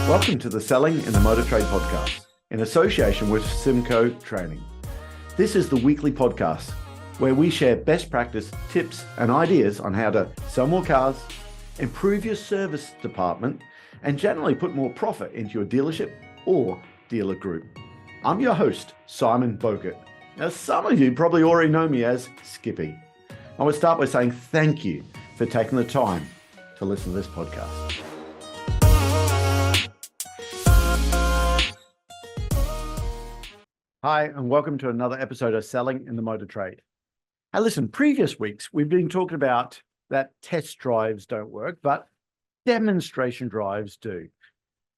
Welcome to the Selling in the Motor Trade podcast in association with Simco Training. This is the weekly podcast where we share best practice, tips and ideas on how to sell more cars, improve your service department, and generally put more profit into your dealership or dealer group. I'm your host, Simon Bogert. Now, some of you probably already know me as Skippy. I want to start by saying thank you for taking the time to listen to this podcast. Hi, and welcome to another episode of Selling in the Motor Trade. Now listen, previous weeks, we've been talking about that test drives don't work, but demonstration drives do.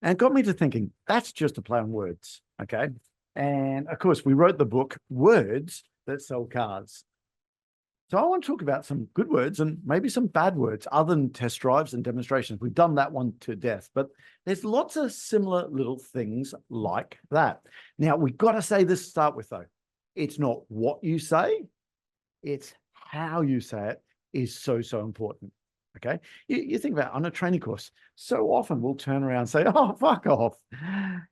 And it got me to thinking, that's just a play on words, okay? And of course, we wrote the book, Words That Sell Cars. So I want to talk about some good words and maybe some bad words other than test drives and demonstrations. We've done that one to death, but there's lots of similar little things like that. Now, we've got to say this to start with, though. It's not what you say, it's how you say it is so important, okay? You think about it, on a training course, so often we'll turn around and say, oh, fuck off.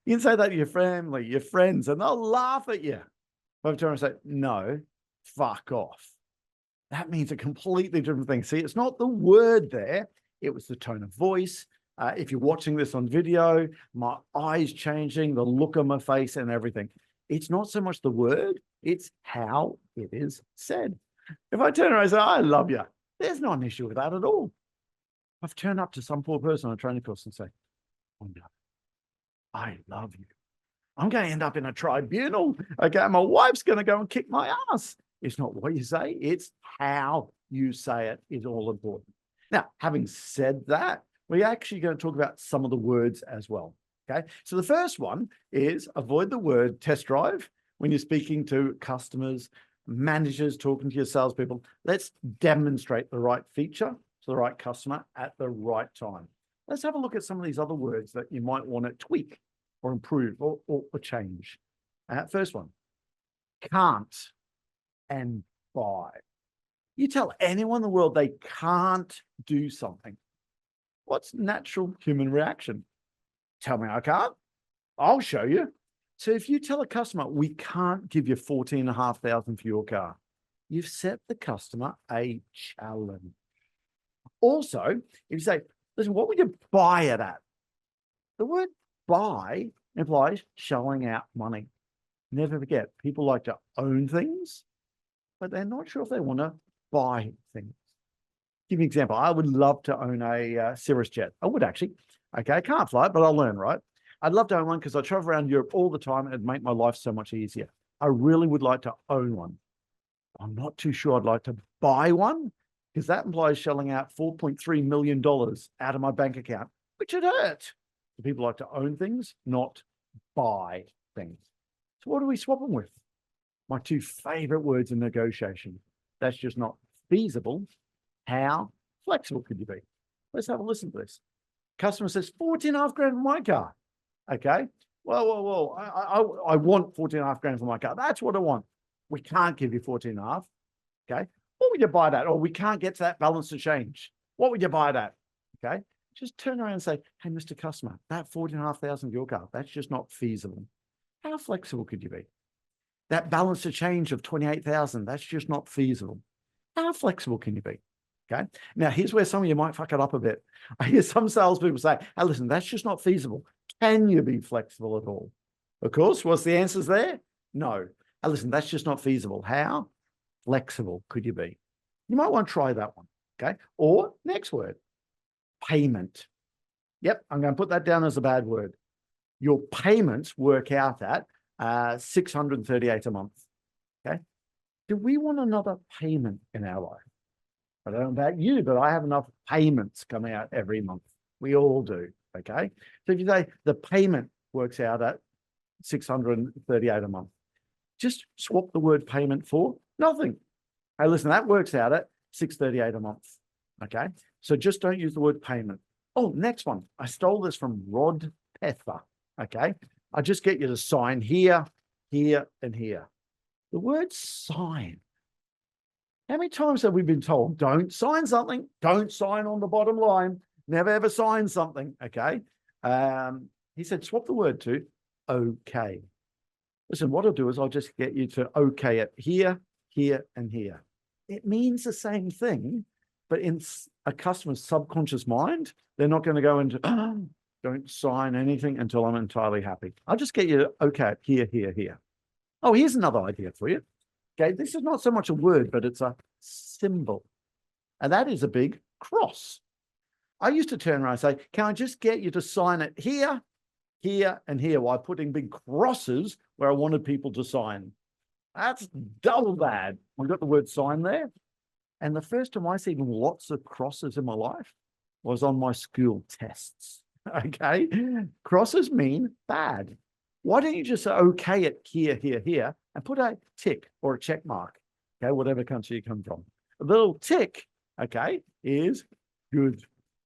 You can say that to your family, your friends, and they'll laugh at you. But if you turn around and say, no, fuck off. That means a completely different thing. See, it's not the word there. It was the tone of voice. If you're watching this on video, my eyes changing, the look on my face and everything. It's not so much the word, it's how it is said. If I turn around and say, I love you, there's not an issue with that at all. I've turned up to some poor person on a training course and say, oh no, I love you. I'm going to end up in a tribunal. Okay, my wife's going to go and kick my ass. It's not what you say, it's how you say it is all important. Now, having said that, we're actually going to talk about some of the words as well. Okay, so the first one is avoid the word test drive when you're speaking to customers, managers, talking to your salespeople. Let's demonstrate the right feature to the right customer at the right time. Let's have a look at some of these other words that you might want to tweak or improve or change. First one, can't and buy. You tell anyone in the world they can't do something. What's natural human reaction? Tell me I can't. I'll show you. So if you tell a customer, we can't give you $14,500 for your car, you've set the customer a challenge. Also, if you say, listen, what would you buy it at? The word buy implies shelling out money. Never forget, people like to own things, but they're not sure if they want to buy things. Give you an example. I would love to own a Cirrus jet. I would actually. Okay, I can't fly it, but I'll learn, right? I'd love to own one because I travel around Europe all the time and it'd make my life so much easier. I really would like to own one. I'm not too sure I'd like to buy one because that implies shelling out $4.3 million out of my bank account, which would hurt. So people like to own things, not buy things. So what do we swap them with? My two favorite words in negotiation. That's just not feasible. How flexible could you be? Let's have a listen to this. Customer says, $14,500 for my car. Okay. Well, I want $14,500 for my car. That's what I want. We can't give you $14,500. Okay. What would you buy that? Or we can't get to that balance to change. What would you buy that? Okay. Just turn around and say, hey, Mr. Customer, that $14,500 for your car, that's just not feasible. How flexible could you be? That balance to change of $28,000, that's just not feasible. How flexible can you be? Okay. Now, here's where some of you might fuck it up a bit. I hear some salespeople say, hey, listen, that's just not feasible. Can you be flexible at all? Of course, what's the answers there? No. Hey, listen, that's just not feasible. How flexible could you be? You might want to try that one. Okay. Or next word, payment. Yep. I'm going to put that down as a bad word. Your payments work out at $638 a month. Okay. Do we want another payment in our life? I don't know about you, but I have enough payments coming out every month. We all do. Okay. So if you say the payment works out at $638 a month, just swap the word payment for nothing. Hey, listen, that works out at $638 a month. Okay. So just don't use the word payment. Oh, next one. I stole this from Rod Pether. Okay. I just get you to sign here, here, and here. The word sign. How many times have we been told, don't sign something, don't sign on the bottom line, never ever sign something, okay? He said, swap the word to okay. Listen, what I'll do is I'll just get you to okay it here, here, and here. It means the same thing, but in a customer's subconscious mind, they're not going to go into, oh, don't sign anything until I'm entirely happy. I'll just get you to okay it here, here, here. Oh, here's another idea for you. Okay, this is not so much a word, but it's a symbol. And that is a big cross. I used to turn around and say, can I just get you to sign it here, here, and here, while putting big crosses where I wanted people to sign? That's double bad. We got the word sign there. And the first time I seen lots of crosses in my life was on my school tests. Okay, crosses mean bad. Why don't you just say, okay it here, here, here, and put a tick or a check mark, okay, whatever country you come from. A little tick, okay, is good,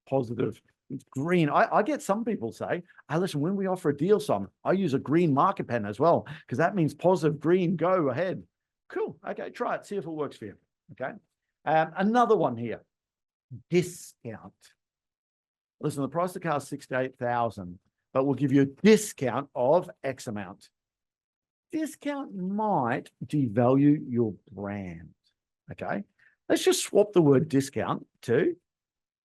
positive. It's green. I get some people say, hey, listen, when we offer a deal, Simon, I use a green marker pen as well, because that means positive, green, go ahead. Cool. Okay, try it. See if it works for you. Okay. Another one here, discount. Listen, the price of the car is $68,000, but we'll give you a discount of X amount. Discount might devalue your brand. Okay. Let's just swap the word discount to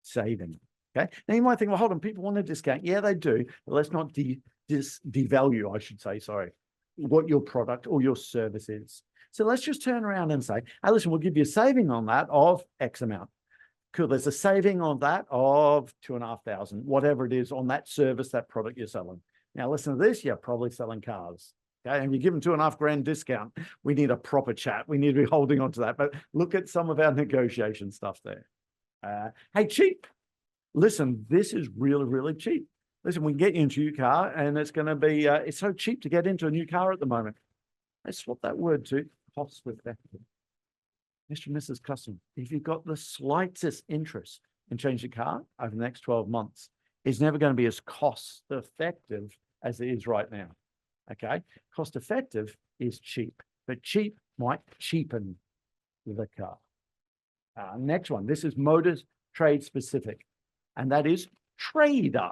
saving. Okay. Now you might think, well, hold on, people want a discount. Yeah, they do. But let's not devalue, I should say, sorry, what your product or your service is. So let's just turn around and say, hey, listen, we'll give you a saving on that of X amount. Cool. There's a saving on that of $2,500, whatever it is on that service, that product you're selling. Now, listen to this. You're probably selling cars. Okay. And you give them $2,500 discount. We need a proper chat. We need to be holding on to that. But look at some of our negotiation stuff there. Hey, cheap. Listen, this is really, really cheap. Listen, we can get you into your car and it's going to be, it's so cheap to get into a new car at the moment. Let's swap that word to cost effective. Mr. and Mrs. Customer, if you've got the slightest interest in changing your car over the next 12 months, it's never going to be as cost effective as it is right now. Okay. Cost effective is cheap, but cheap might cheapen the car. Next one, this is motors trade specific, and that is trader.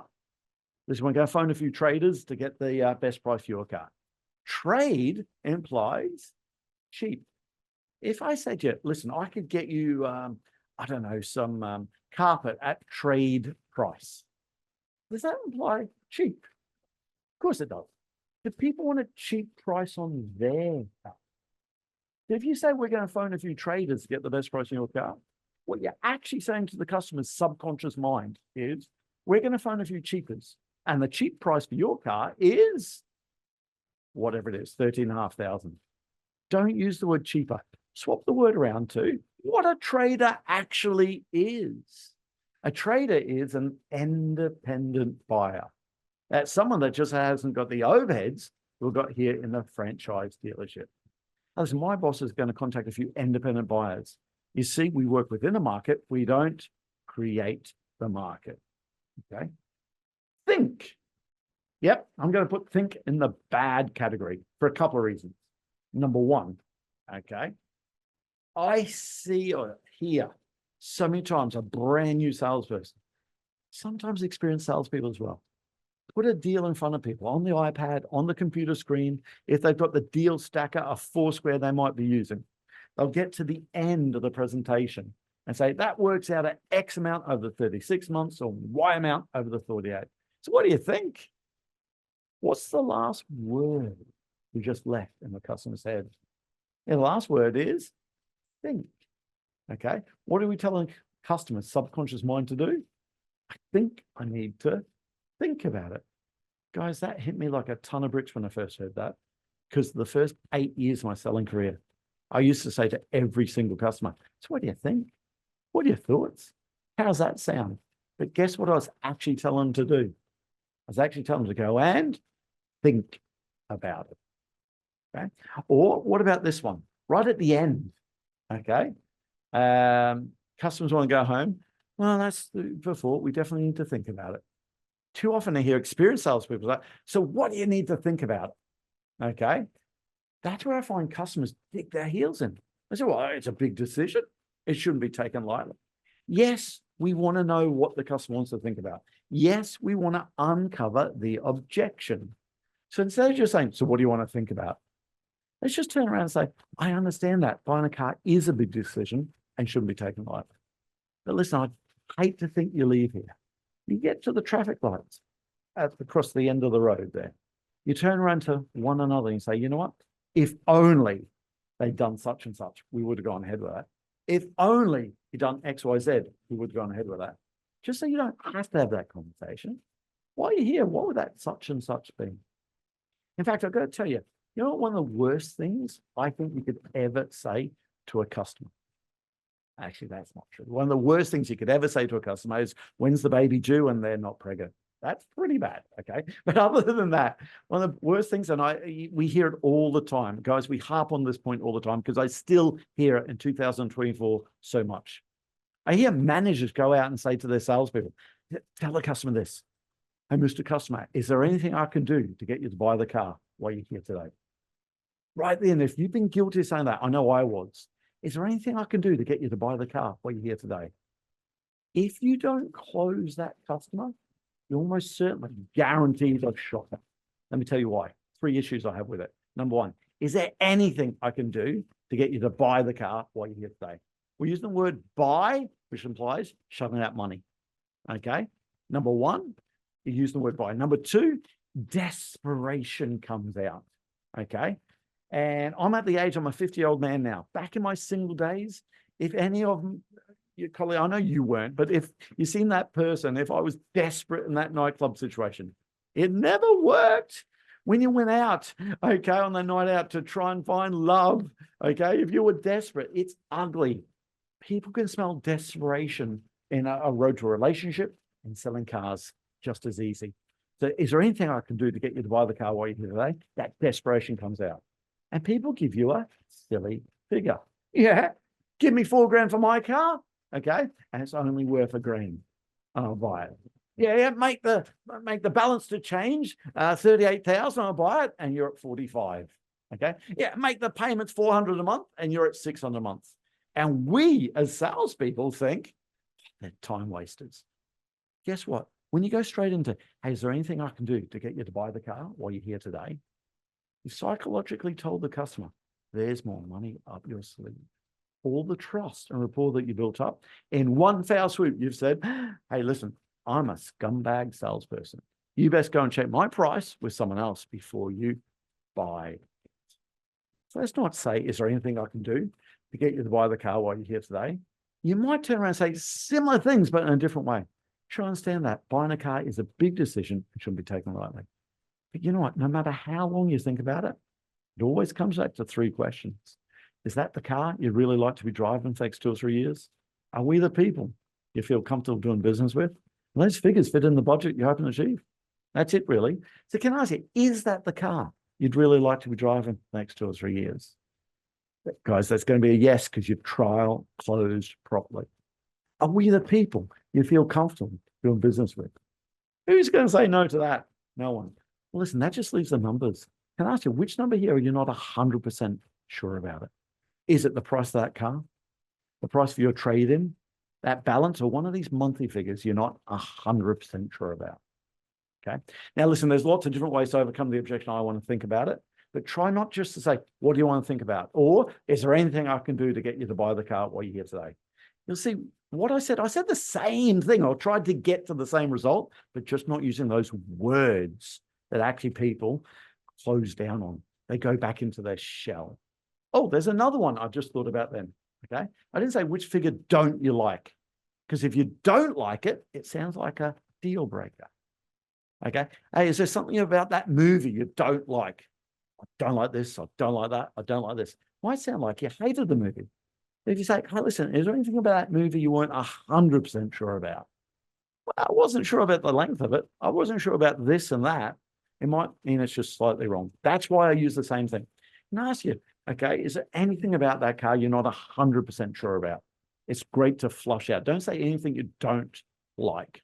This is when we go phone a few traders to get the best price for your car. Trade implies cheap. If I say to you, listen, I could get you, I don't know, some carpet at trade price. Does that imply cheap? Of course it does. Do people want a cheap price on their car? If you say we're going to phone a few traders to get the best price on your car, what you're actually saying to the customer's subconscious mind is, we're going to phone a few cheapers. And the cheap price for your car is whatever it is, $13,500. Don't use the word cheaper. Swap the word around to what a trader actually is. A trader is an independent buyer. That's someone that just hasn't got the overheads we've got here in the franchise dealership. Listen, my boss is going to contact a few independent buyers. You see, we work within a market. We don't create the market. Okay. Think. Yep, I'm going to put think in the bad category for a couple of reasons. Number one, okay, I see or hear so many times a brand new salesperson, sometimes experienced salespeople as well, put a deal in front of people on the iPad, on the computer screen. If they've got the deal stacker, a Foursquare they might be using, they'll get to the end of the presentation and say, that works out at X amount over the 36 months or Y amount over the 48. So what do you think? What's the last word we just left in the customer's head? And the last word is think. Okay. What are we telling customers' subconscious mind to do? I think I need to think about it. Guys, that hit me like a ton of bricks when I first heard that, because the first 8 years of my selling career, I used to say to every single customer, so what do you think? What are your thoughts? How's that sound? But guess what I was actually telling them to do? I was actually telling them to go and think about it. Okay. Or what about this one? Right at the end. Okay. Customers want to go home. Well, that's before. We definitely need to think about it. Too often I hear experienced salespeople like, so what do you need to think about? Okay. That's where I find customers dig their heels in. I say, well, it's a big decision. It shouldn't be taken lightly. Yes, We want to know what the customer wants to think about. Yes, we want to uncover the objection. So instead of just saying, so what do you want to think about? Let's just turn around and say, I understand that buying a car is a big decision and shouldn't be taken lightly. But listen, I hate to think you leave here. You get to the traffic lights across the end of the road there. You turn around to one another and say, you know what? If only they'd done such and such, we would have gone ahead with that. If only you'd done X, Y, Z, we would have gone ahead with that. Just so you don't have to have that conversation. While you're here, what would that such and such be? In fact, I've got to tell you, you know what one of the worst things I think you could ever say to a customer? Actually, that's not true. One of the worst things you could ever say to a customer is, when's the baby due? And they're not pregnant. That's pretty bad, okay? But other than that, one of the worst things, and we hear it all the time. Guys, we harp on this point all the time because I still hear it in 2024 so much. I hear managers go out and say to their salespeople, tell the customer this. Hey, Mr. Customer, is there anything I can do to get you to buy the car while you're here today? Right then, if you've been guilty of saying that, I know I was. Is there anything I can do to get you to buy the car while you're here today? If you don't close that customer, you're almost certainly guaranteed a shocker. Let me tell you why. 3 issues I have with it. Number one, is there anything I can do to get you to buy the car while you're here today? We're using the word buy, which implies shoving out money. Okay. Number one, you use the word buy. Number two, desperation comes out. Okay. And I'm at the age, I'm a 50-year-old man now. Back in my single days, if any of them, your colleague, I know you weren't, but if you've seen that person, if I was desperate in that nightclub situation, it never worked. When you went out, okay, on the night out to try and find love, okay, if you were desperate, it's ugly. People can smell desperation in a road to a relationship and selling cars just as easy. So is there anything I can do to get you to buy the car while you're here today? That desperation comes out. And people give you a silly figure. Yeah, give me $4,000 for my car. Okay, and it's only worth $1,000. I'll buy it. Yeah, make the balance to change 38,000. I'll buy it, and you're at 45. Okay, yeah, make the payments 400 a month, and you're at 600 a month. And we, as salespeople, think they're time wasters. Guess what? When you go straight into, hey, is there anything I can do to get you to buy the car while you're here today? You psychologically told the customer, there's more money up your sleeve. All the trust and rapport that you built up in one foul swoop, you've said, hey, listen, I'm a scumbag salesperson. You best go and check my price with someone else before you buy it. So let's not say, is there anything I can do to get you to buy the car while you're here today? You might turn around and say similar things, but in a different way. Try and understand that buying a car is a big decision. It shouldn't be taken lightly. But you know what? No matter how long you think about it, it always comes back to 3 questions. Is that the car you'd really like to be driving for the next 2 or 3 years? Are we the people you feel comfortable doing business with? And those figures fit in the budget you hope to achieve. That's it, really. So can I ask you, is that the car you'd really like to be driving for the next 2 or 3 years? Guys, that's going to be a yes because you've trial closed properly. Are we the people you feel comfortable doing business with? Who's going to say no to that? No one. Well, listen, that just leaves the numbers. Can I ask you, which number here are you not 100% sure about it? Is it the price of that car? The price for your trade-in? That balance, or one of these monthly figures you're not 100% sure about? Okay. Now, listen, there's lots of different ways to overcome the objection. I want to think about it, but try not just to say, what do you want to think about? Or is there anything I can do to get you to buy the car while you're here today? You'll see what I said the same thing, or tried to get to the same result, but just not using those words that actually people close down on. They go back into their shell. Oh, there's another one I just thought about then. Okay. I didn't say which figure don't you like, because if you don't like it, it sounds like a deal breaker. Okay. Hey, is there something about that movie you don't like? I don't like this. I don't like that. I don't like this. Might sound like you hated the movie. If you say, hey, listen, is there anything about that movie you weren't 100% sure about? Well, I wasn't sure about the length of it. I wasn't sure about this and that. It might mean it's just slightly wrong. That's why I use the same thing. And I ask you, okay, is there anything about that car you're not 100% sure about? It's great to flush out. Don't say anything you don't like.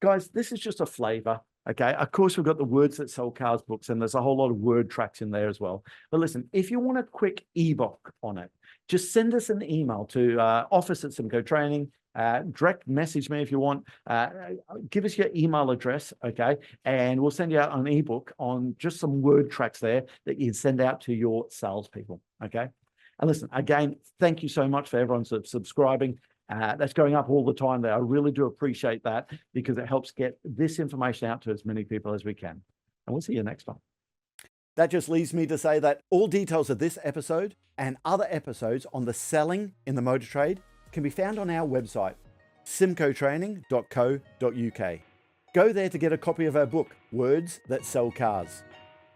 Guys, this is just a flavor. Okay, of course, we've got the Words That Sell Cars books, and there's a whole lot of word tracks in there as well. But listen, if you want a quick ebook on it, just send us an email to office@simcoe Training, direct message me if you want. Give us your email address, okay? And we'll send you out an ebook on just some word tracks there that you can send out to your salespeople, okay? And listen, again, thank you so much for everyone subscribing. That's going up all the time there. I really do appreciate that because it helps get this information out to as many people as we can. And we'll see you next time. That just leaves me to say that all details of this episode and other episodes on the selling in the motor trade can be found on our website, simcotraining.co.uk. Go there to get a copy of our book, Words That Sell Cars.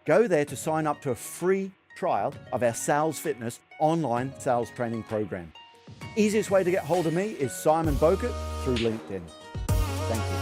Go there to sign up to a free trial of our Sales Fitness online sales training program. Easiest way to get hold of me is Simon Bokert through LinkedIn. Thank you.